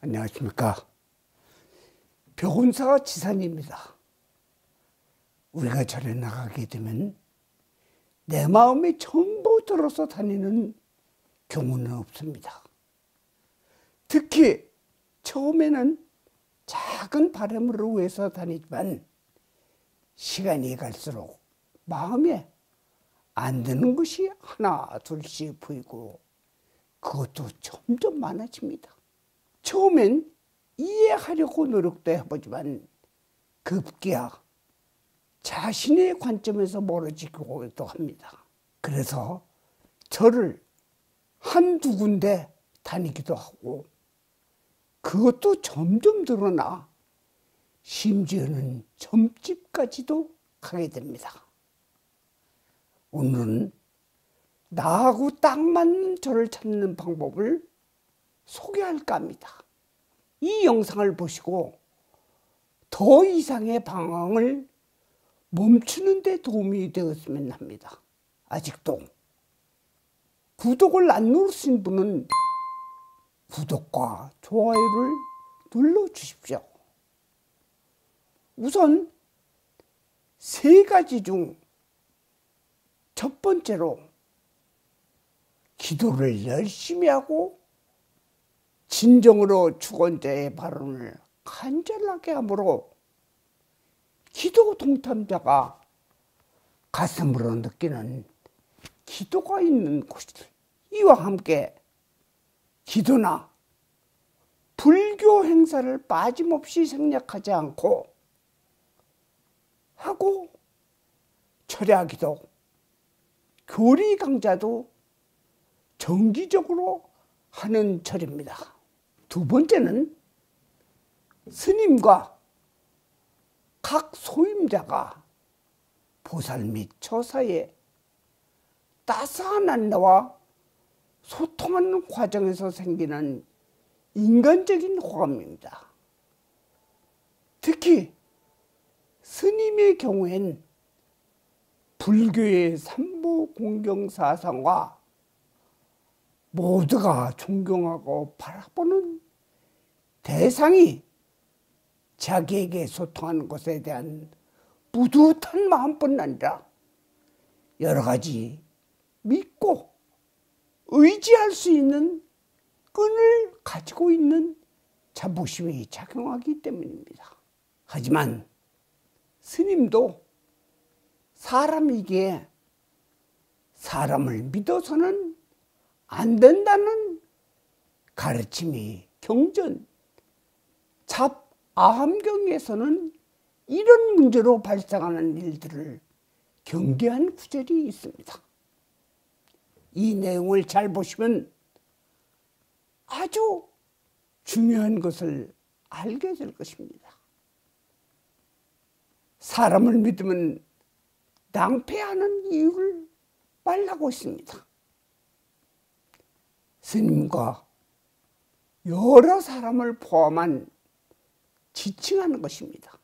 안녕하십니까. 벽운사 지산입니다. 우리가 절에 나가게 되면 내 마음에 전부 들어서 다니는 경우는 없습니다. 특히 처음에는 작은 바람으로 위해서 다니지만 시간이 갈수록 마음에 안 드는 것이 하나 둘씩 보이고 그것도 점점 많아집니다. 처음엔 이해하려고 노력도 해보지만 급기야 자신의 관점에서 멀어지기도 합니다. 그래서 절을 한두 군데 다니기도 하고 그것도 점점 늘어나 심지어는 점집까지도 가게 됩니다. 오늘은 나하고 딱 맞는 절을 찾는 방법을 소개할까 합니다. 이 영상을 보시고 더 이상의 방황을 멈추는 데 도움이 되었으면 합니다. 아직도 구독을 안 누르신 분은 구독과 좋아요를 눌러주십시오. 우선 세 가지 중 첫 번째로 기도를 열심히 하고 진정으로 축원자의 발언을 간절하게 함으로 기도 동참자가 가슴으로 느끼는 기도가 있는 곳이다. 이와 함께 기도나 불교 행사를 빠짐없이 생략하지 않고 하고 철야기도, 교리 강좌도 정기적으로 하는 절입니다. 두 번째는 스님과 각 소임자가 보살 및 처사에 따스한 안내와 소통하는 과정에서 생기는 인간적인 호감입니다. 특히 스님의 경우엔 불교의 삼부 공경사상과 모두가 존경하고 바라보는 대상이 자기에게 소통하는 것에 대한 뿌듯한 마음뿐 아니라 여러 가지 믿고 의지할 수 있는 끈을 가지고 있는 자부심이 작용하기 때문입니다. 하지만 스님도 사람이기에 사람을 믿어서는 안 된다는 가르침이 경전, 잡아함경에서는 이런 문제로 발생하는 일들을 경계한 구절이 있습니다. 이 내용을 잘 보시면 아주 중요한 것을 알게 될 것입니다. 사람을 믿으면 낭패하는 이유를 말하고 있습니다. 스님과 여러 사람을 포함한 지칭하는 것입니다.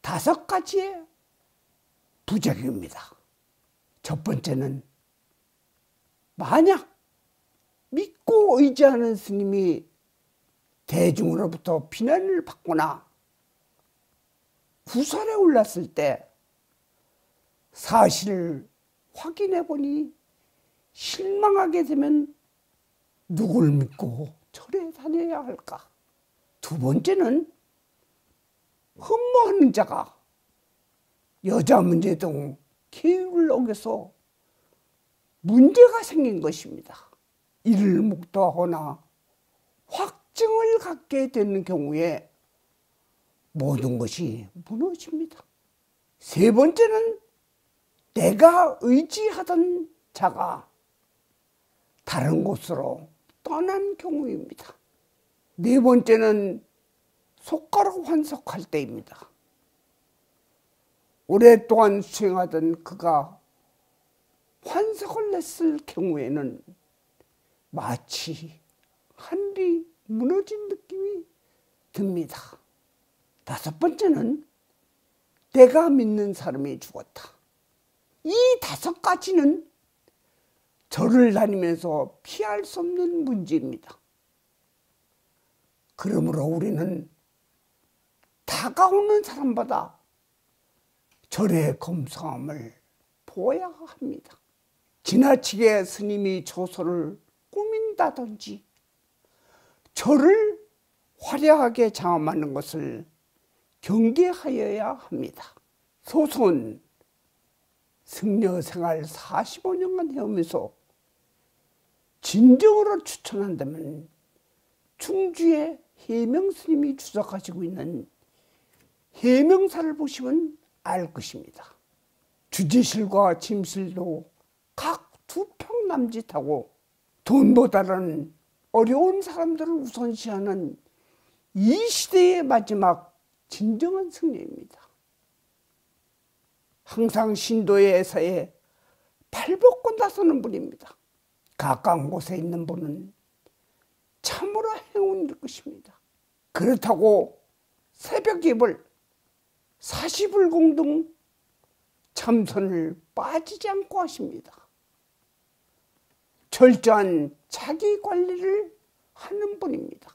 5가지의 부작용입니다. 첫 번째는 만약 믿고 의지하는 스님이 대중으로부터 비난을 받거나 구설에 올랐을 때 사실을 확인해 보니 실망하게 되면 누굴 믿고 절에 다녀야 할까? 두 번째는 흠모하는 자가 여자 문제 등 계율을 어겨서 문제가 생긴 것입니다. 이를 목도하거나 확증을 갖게 되는 경우에 모든 것이 무너집니다. 세 번째는 내가 의지하던 자가 다른 곳으로 떠난 경우입니다. 네 번째는 속가로 환속할 때입니다. 오랫동안 수행하던 그가 환속을 냈을 경우에는 마치 하늘이 무너진 느낌이 듭니다. 5번째는 내가 믿는 사람이 죽었다. 이 5가지는 절을 다니면서 피할 수 없는 문제입니다. 그러므로 우리는 다가오는 사람보다 절의 검소함을 보아야 합니다. 지나치게 스님이 조소를 꾸민다든지 절을 화려하게 장엄하는 것을 경계하여야 합니다. 소소는 승려 생활 45년간 해오면서 진정으로 추천한다면 충주의 해명스님이 주석하시고 있는 해명사를 보시면 알 것입니다. 주지실과 짐실도 각 2평 남짓하고 돈보다는 어려운 사람들을 우선시하는 이 시대의 마지막 진정한 승려입니다. 항상 신도의 애사에 발벗고 나서는 분입니다. 가까운 곳에 있는 분은 참으로 행운일 것입니다. 그렇다고 새벽 예불, 사시불공 등 참선을 빠지지 않고 하십니다. 철저한 자기 관리를 하는 분입니다.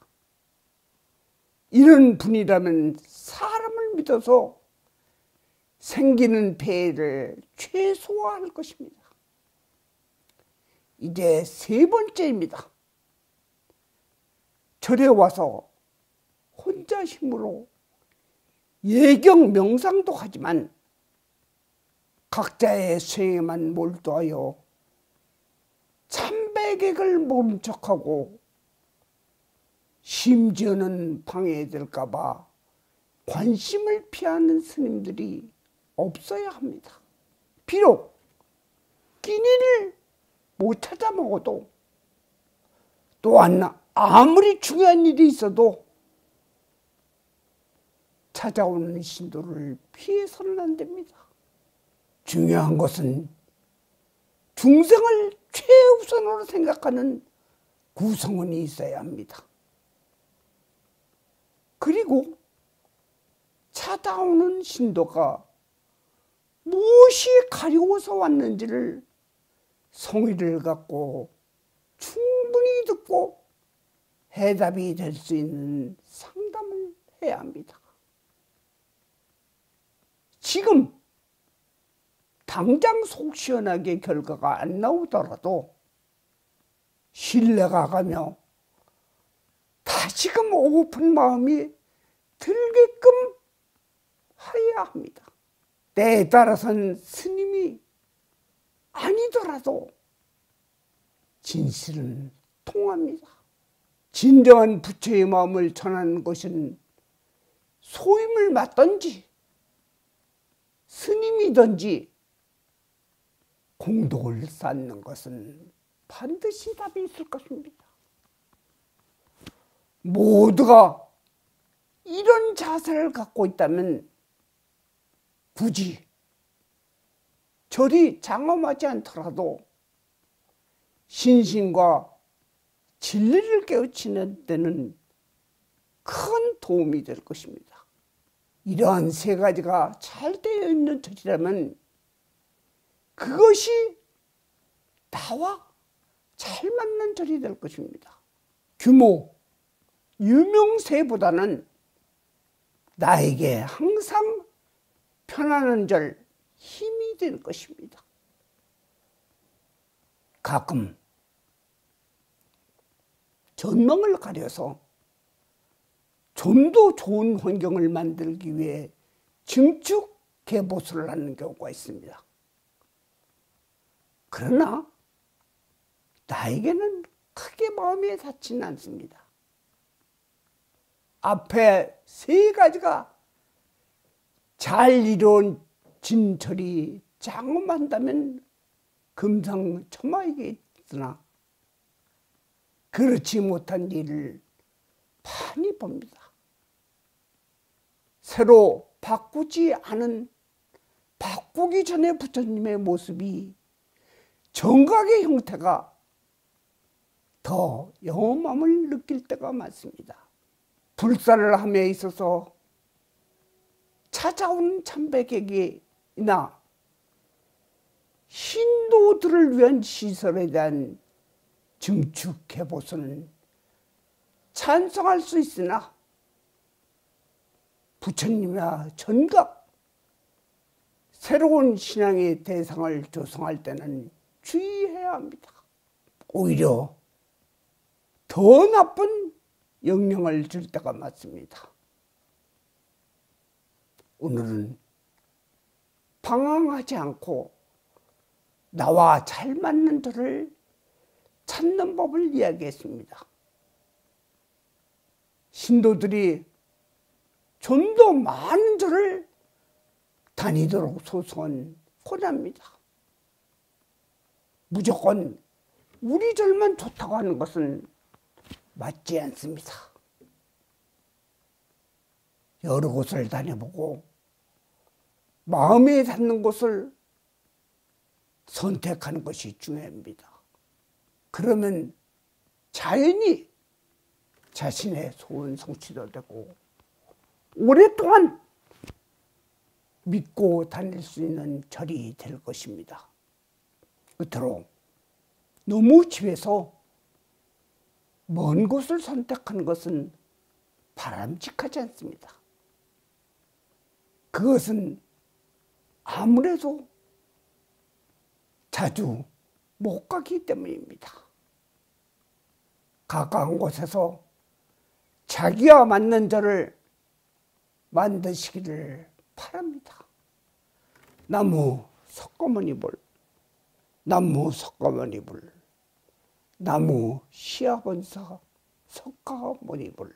이런 분이라면 사람을 믿어서 생기는 폐해를 최소화할 것입니다. 이제 3번째입니다. 절에 와서 혼자 힘으로 예경 명상도 하지만 각자의 수행에만 몰두하여 참배객을 모른 척하고 심지어는 방해될까 봐 관심을 피하는 스님들이 없어야 합니다. 비록 끼니를 못 찾아 먹어도, 또한 아무리 중요한 일이 있어도 찾아오는 신도를 피해서는 안 됩니다. 중요한 것은 중생을 최우선으로 생각하는 구성원이 있어야 합니다. 그리고 찾아오는 신도가 무엇이 가려워서 왔는지를 성의를 갖고 충분히 듣고 해답이 될 수 있는 상담을 해야 합니다. 지금 당장 속 시원하게 결과가 안 나오더라도 신뢰가 가며 다시금 오고픈 마음이 들게끔 해야 합니다. 때에 따라서는 스님이 아니더라도 진실은 통합니다. 진정한 부처의 마음을 전하는 것은 소임을 맡든지 스님이든지 공덕을 쌓는 것은 반드시 답이 있을 것입니다. 모두가 이런 자세를 갖고 있다면 굳이 절이 장엄하지 않더라도 신심과 진리를 깨우치는 데는 큰 도움이 될 것입니다. 이러한 3가지가 잘 되어 있는 절이라면 그것이 나와 잘 맞는 절이 될 것입니다. 규모, 유명세보다는 나에게 항상 편안한 절, 힘이 될 것입니다. 가끔 전망을 가려서 좀 더 좋은 환경을 만들기 위해 증축 개보수를 하는 경우가 있습니다. 그러나 나에게는 크게 마음에 닿지는 않습니다. 앞에 3가지가 잘 이루어진 절이 장엄한다면 금상첨화이겠으나 그렇지 못한 일을 많이 봅니다. 새로 바꾸지 않은, 바꾸기 전에 부처님의 모습이 정각의 형태가 더 영험함을 느낄 때가 많습니다. 불사를 함에 있어서 찾아온 참배객이나 신도들을 위한 시설에 대한 증축 개보수는 찬송할 수 있으나 부처님이나 전각 새로운 신앙의 대상을 조성할 때는 주의해야 합니다. 오히려 더 나쁜 영향을 줄 때가 많습니다. 오늘은 방황하지 않고 나와 잘 맞는 절을 찾는 법을 이야기했습니다. 신도들이 좀 더 많은 절을 다니도록 소송은 권합니다. 무조건 우리 절만 좋다고 하는 것은 맞지 않습니다. 여러 곳을 다녀보고 마음에 닿는 곳을 선택하는 것이 중요합니다. 그러면 자연히 자신의 소원 성취도 되고 오랫동안 믿고 다닐 수 있는 절이 될 것입니다. 끝으로 너무 집에서 먼 곳을 선택하는 것은 바람직하지 않습니다. 그것은 아무래도 자주 못 가기 때문입니다. 가까운 곳에서 자기와 맞는 절을 만드시기를 바랍니다. 나무 석가모니불, 나무 석가모니불, 나무 시아본사 석가모니불.